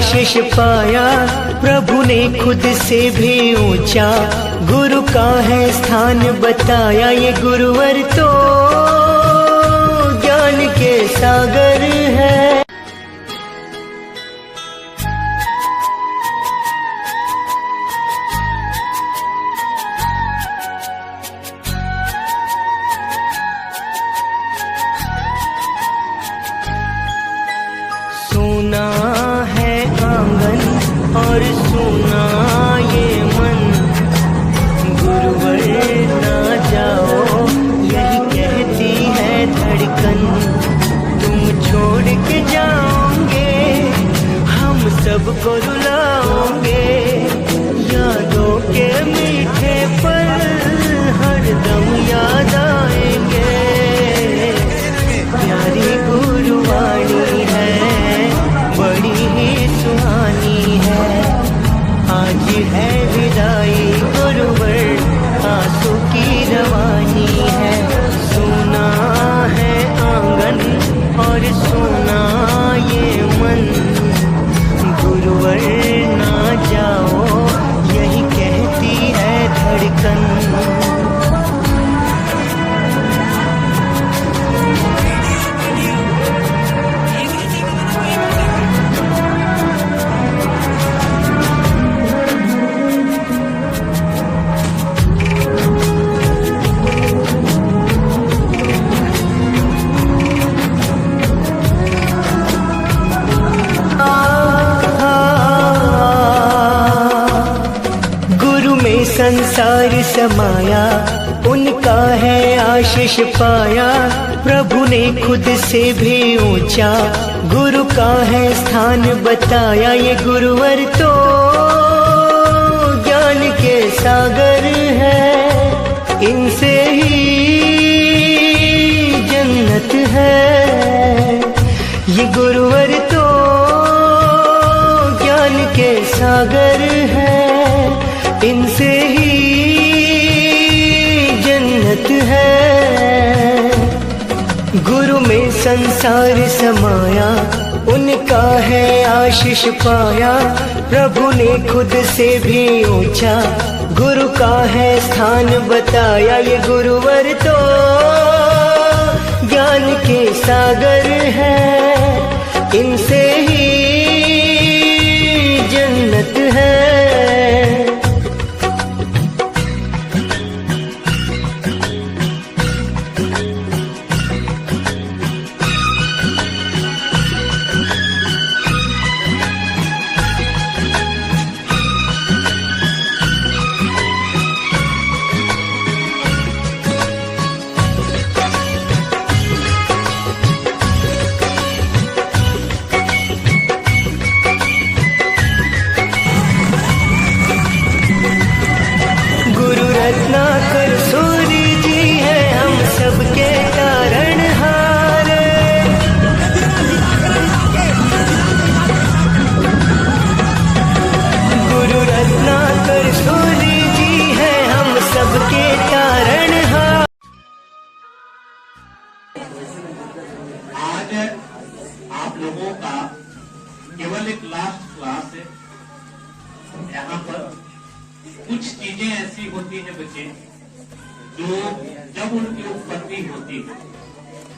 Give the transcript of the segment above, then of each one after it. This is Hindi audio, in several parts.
आशीष पाया, प्रभु ने खुद से भी ऊंचा गुरु का है स्थान बताया। ये गुरुवर तो ज्ञान के सागर है। सुना है आंगन और सुना ये मन, गुरुवर ना जाओ यही कहती है धड़कन। तुम छोड़ के जाओगे हम सबको रुलाओगे, यादों के मीठे पल हरदम याद आएंगे। प्यारी गुरुवाणी है, बड़ी ही सुहानी है, आज है विदाई गुरुवर, आंसू की रवानी है। सुना है आंगन और सुना ये मन, गुरुवर ना जाओ यही कहती है धड़कन। संसार समाया, उनका है आशीष पाया, प्रभु ने खुद से भी ऊंचा गुरु का है स्थान बताया। ये गुरुवर तो ज्ञान के सागर है, इनसे ही जन्नत है। ये गुरुवर तो ज्ञान के सागर है, इनसे ही जन्नत है। गुरु में संसार समाया, उनका है आशीष पाया, प्रभु ने खुद से भी ऊंचा गुरु का है स्थान बताया। ये गुरुवर तो ज्ञान के सागर है, इनसे ही जन्नत है। रत्नाकर सूरी जी है हम सबके तारणहार, गुरु रत्नाकर सूरी जी है हम सबके तारणहार। आज आप लोगों का केवल एक लास्ट क्लास है। यहाँ पर कुछ चीजें ऐसी होती हैं बच्चे, जो जब उनकी उत्पत्ति होती है,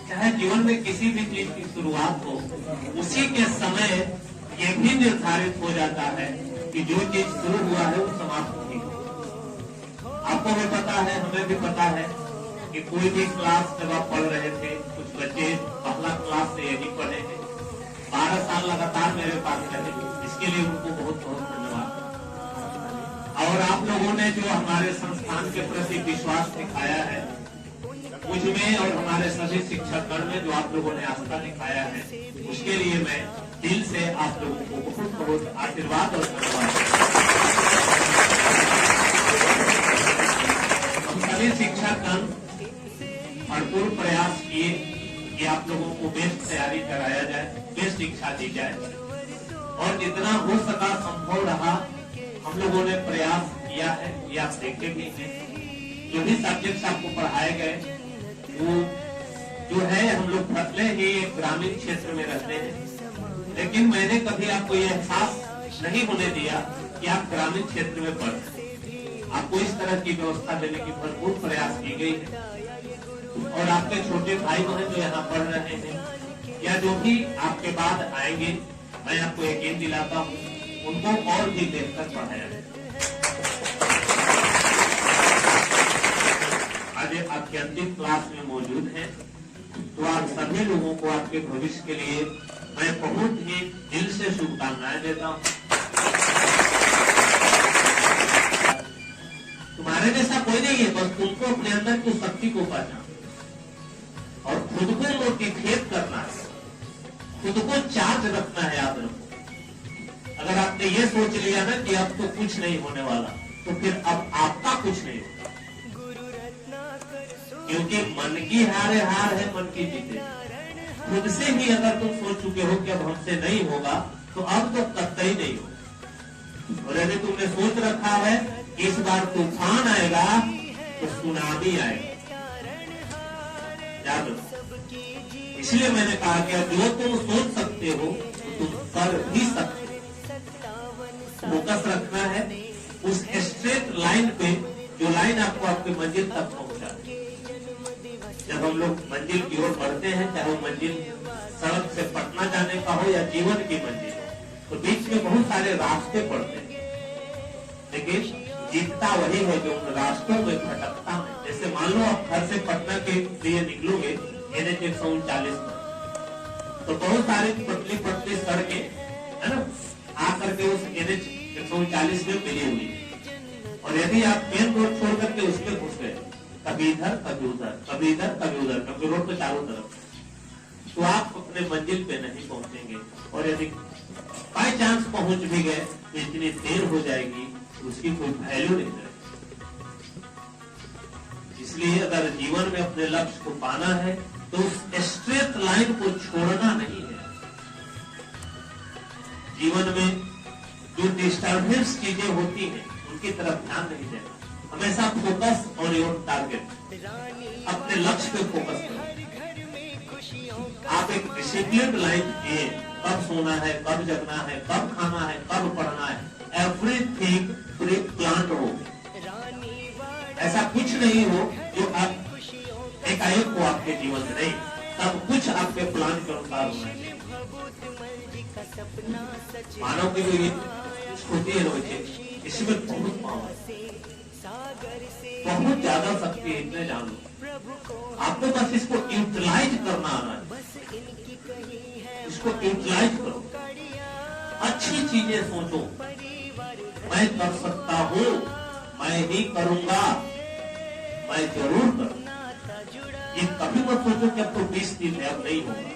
चाहे जीवन में किसी भी चीज की शुरुआत हो, उसी के समय ये भी निर्धारित हो जाता है कि जो चीज शुरू हुआ है वो समाप्त होगी। आपको भी पता है, हमें भी पता है कि कोई भी क्लास जब आप पढ़ रहे थे, कुछ बच्चे पहला क्लास से यही पढ़े हैं, 12 साल लगातार मेरे पास रहे, इसके लिए उनको बहुत बहुत धन्यवाद। और आप लोगों ने जो हमारे संस्थान के प्रति विश्वास दिखाया है, मुझ में और हमारे सभी शिक्षकगण में जो आप लोगों ने आस्था दिखाया है, उसके लिए मैं दिल से आप लोगों को बहुत बहुत आशीर्वाद और धन्यवाद। हम सभी शिक्षकगण भरपूर प्रयास किए कि आप लोगों को बेस्ट तैयारी कराया जाए, बेस्ट शिक्षा दी जाए, और जितना हो सका संभव रहा हम लोगों ने प्रयास किया है। ये आप देखे भी हैं, जो भी सब्जेक्ट्स आपको पढ़ाए गए वो जो है, हम लोग भले ही ग्रामीण क्षेत्र में रहते हैं, लेकिन मैंने कभी आपको यह एहसास नहीं होने दिया कि आप ग्रामीण क्षेत्र में पढ़ रहे हैं। आपको इस तरह की व्यवस्था देने की भरपूर प्रयास की गई है और आपके छोटे भाई बहन जो यहाँ पढ़ रहे हैं या जो भी आपके बाद आएंगे, मैं आपको यकीन दिलाता हूँ उनको और भी बेहतर पढ़ाया है। आज आत्यंतिक क्लास में मौजूद हैं, तो आप सभी लोगों को आपके भविष्य के लिए मैं बहुत ही दिल से शुभकामनाएं देता हूँ। तुम्हारे जैसा कोई नहीं है, बस तुमको अपने अंदर की शक्ति को पहचानना और खुद को मोटिवेट करना है, खुद को चार्ज रखना है। याद रखो, अगर आपने ये सोच लिया ना कि अब तो कुछ नहीं होने वाला, तो फिर अब आपका कुछ नहीं होगा, क्योंकि मन की हार है, मन की जीते। खुद से ही अगर तुम सोच चुके हो कि अब हमसे नहीं होगा, तो अब तो कतई नहीं होगा। और यदि तुमने सोच रखा है कि इस बार तूफान आएगा तो सुनामी आएगा, याद रखो। इसलिए मैंने कहा कि जो तुम सोच सकते हो तो तुम कर भी सकते हो। फोकस रखना है उस स्ट्रेट लाइन पे, जो लाइन आपको आपके मंजिल तक पहुंचा। जब हम लोग मंजिल की ओर बढ़ते हैं, चाहे वो मंजिल सड़क से पटना जाने का हो या जीवन की मंजिल हो, तो बीच में बहुत सारे रास्ते पड़ते हैं, लेकिन जीतता वही है जो उन रास्तों में भटकता है। जैसे मान लो आप घर से पटना के लिए निकलोगे NH 139 में, तो बहुत सारी पतली पतली सड़कें है ना आकर के उस NH 139 में मिली हुई है। और यदि आप मेन रोड छोड़ करके उसमें घुस गए, कभी इधर कभी उधर, कभी इधर कभी उधर, क्योंकि रोड तो चारों तरफ, तो आप अपने मंजिल पे नहीं पहुंचेंगे। और यदि बाई चांस पहुंच भी गए तो इतनी देर हो जाएगी, उसकी कोई वैल्यू नहीं रहेगी। इसलिए अगर जीवन में अपने लक्ष्य को पाना है तो उस स्ट्रेट लाइन को छोड़ना नहीं है। जीवन में जो डिस्टर्बेंस चीजें होती हैं उनकी तरफ ध्यान नहीं देना, हमेशा फोकस ऑन योर टारगेट, अपने लक्ष्य पे फोकस करो। आप एक डिसिप्लिन लाइफ जिए, कब सोना है, कब जगना है, कब खाना है, कब पढ़ना है, एवरीथिंग प्री प्लान हो। ऐसा कुछ नहीं हो जो आप एकाएक हो आपके जीवन में, नहीं, सब कुछ आपके प्लान के अनुसार होना चाहिए। मानव की जो ये होती है ना, इसमें बहुत पावर, बहुत ज्यादा शक्ति है, इतने जान लो। आपको बस इसको यूटिलाइज करना आना है, इसको यूटिलाइज करो। अच्छी चीजें सोचो, मैं कर सकता हूँ, मैं ही करूंगा, मैं जरूर करूंगा। ये कभी मत सोचो कि अब तो 20 दिन है, अब नहीं होगा।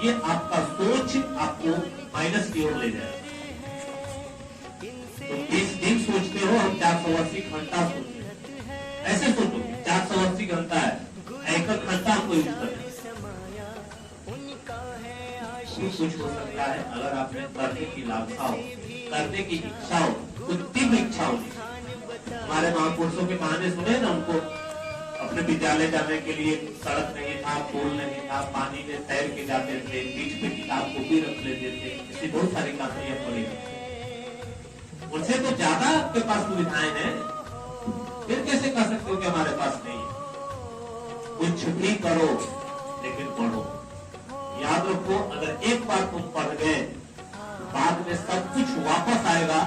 ये आपका सोच आपको माइनस की ओर ले जाएगा। तो 20 दिन सोचते हो, हम 480 घंटा सोचते हैं। ऐसे सोचो 480 घंटा है, 1 घंटा हमको यूज करना। कुछ हो सकता है अगर आपने करने की लालसा हो, करने की इच्छा हो, तो तीव्र इच्छा होगी। हमारे महापुरुषों के कहानी सुने ना, उनको अपने विद्यालय जाने के लिए सड़क नहीं था, पुल नहीं था, पानी में तैर के जाते थे, बीच में किताब कॉपी रख लेते थे, ऐसी बहुत सारी कहानियां पढ़ी। उनसे तो ज्यादा आपके पास सुविधाएं हैं, फिर कैसे कह सकते हो कि हमारे पास नहीं है? कुछ भी करो लेकिन पढ़ो। याद रखो, अगर एक बार तुम पढ़ गए तो बाद में सब कुछ वापस आएगा,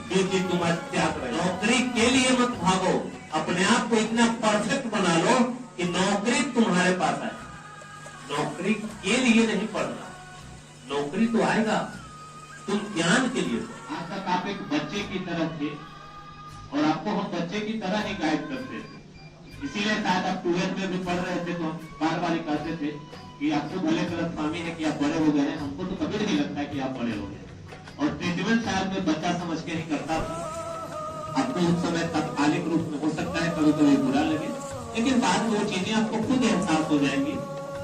क्योंकि तुम त्याग रहे। नौकरी के लिए मत भागो, अपने आप को इतना परफेक्ट बना लो कि नौकरी तुम्हारे पास आए। नौकरी के लिए नहीं पढ़ना, नौकरी तो आएगा, तुम ज्ञान के लिए। आज तक आप एक बच्चे की तरह थे और आपको हम बच्चे की तरह ही गाइड करते थे। इसीलिए शायद आप 12th में भी पढ़ रहे थे तो हम बार बार कहते थे कि आपको भले गलतफहमी है कि आप बड़े हो गए हैं, हमको तो कभी नहीं लगता कि आप बड़े हो गए। और ट्रीटमेंट शायद मैं बच्चा समझ के नहीं करता था। आपको उस समय तात्कालिक रूप में हो सकता है कभी कभी बुरा लगे, लेकिन बाद में वो चीजें आपको खुद एहसास हो जाएंगी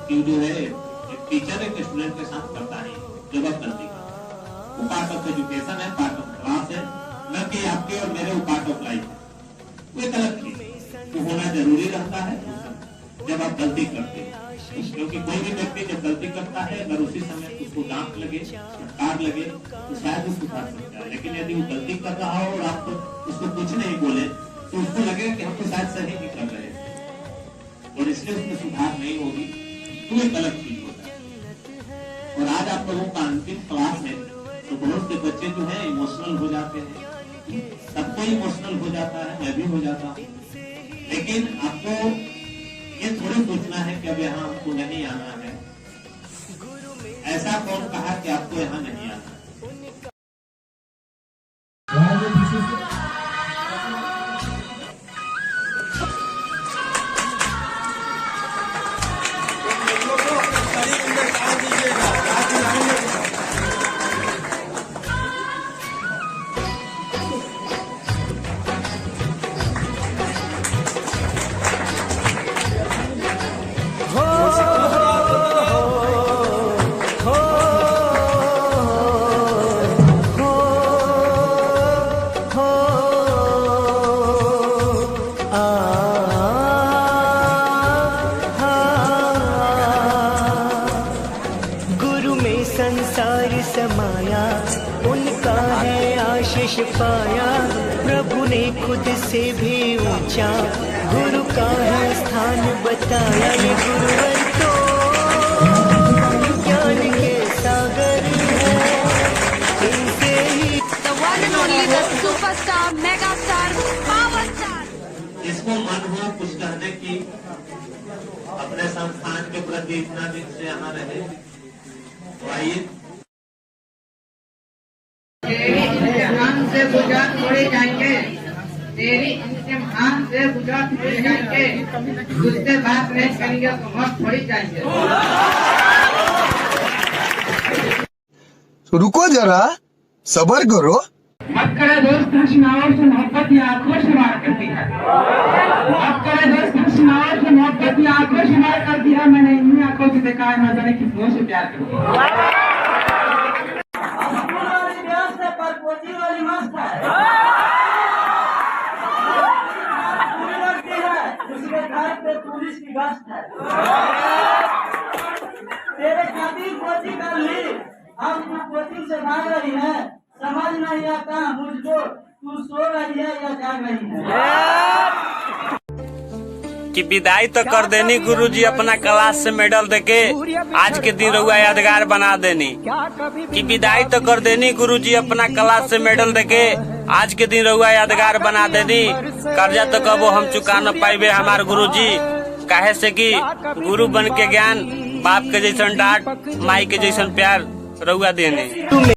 कि जो है एक टीचर एक स्टूडेंट के साथ करता है जब आप गलती करते। वो पार्ट ऑफ एजुकेशन है, पार्ट ऑफ क्लास है, न कि आपके और मेरे वो पार्ट ऑफ लाइफ है। वो एक अलग चीज वो होना जरूरी रहता है जब आप गलती करते हैं, क्योंकि कोई भी व्यक्ति जब गलती करता सकता है, अगर उसी समय उसको डांट लगे, फटकार लगे तो शायद वो सुधार सकता है। लेकिन यदि वो गलती कर रहा हो और आप उसको कुछ नहीं बोले तो उसको लगेगा कि हम तो शायद सही नहीं कर रहे थे और इसलिए उसमें सुधार नहीं होगी, तो एक अलग चीज होता है। और आज आप लोगों का अंतिम क्लास है तो बहुत से बच्चे जो है इमोशनल हो जाते हैं, सबको इमोशनल हो जाता है, मैं भी हो जाता हूँ। लेकिन आपको ये थोड़ी सोचना है कि अब यहाँ आपको नहीं आना है। ऐसा कौन कहा कि आपको यहाँ नहीं आना है? संसार समाया, उनका है आशीष पाया। प्रभु ने खुद से भी ऊंचा गुरु का है स्थान बताया। ये गुरुवर तो ज्ञान के सागर है, इनसे ही The one and only the superstar, mega star, power star. इसको मन हो कुछ कहने की, अपने संस्थान के प्रति इतना दिन से यहाँ रहे, तो आइए। तेरी इम्तिहान से गुजर थोड़े जाएंगे, तेरी इम्तिहान से गुजर थोड़े जाएंगे, तुझसे बात नहीं करेंगे तो मत थोड़ी जाएंगे। तो रुको जरा, सब्र करो। मत करे दोस्त हंसनाओं से मोहब्बत या आंखों से मार करती है। मत करे दोस्त हंसनाओं से मोहब्बत या आंखों से मार करती है। मैंने इन्हीं आंखों से देखा है, न जाने कितनों से प्यार करती है। उसके घर पे पुलिस की गश्त है। तेरे खातिर कोचिंग कर ली, अब तू कोचिंग से भाग रही है। समझ नहीं आता मुझको, तू सो रही है या जाग रही है। कि विदाई तो कर देनी गुरुजी अपना क्लास से मेडल देके, आज के दिन रहुआ यादगार बना देनी। कि विदाई तो कर देनी गुरुजी अपना क्लास से मेडल देके, आज के दिन रहुआ यादगार बना देनी। कर्जा तो कबो हम चुका न पाइबे हमार गुरुजी, काहे से कि गुरु बन के ज्ञान, बाप के जैसन डांट, माई के जैसन प्यार रहुआ देने।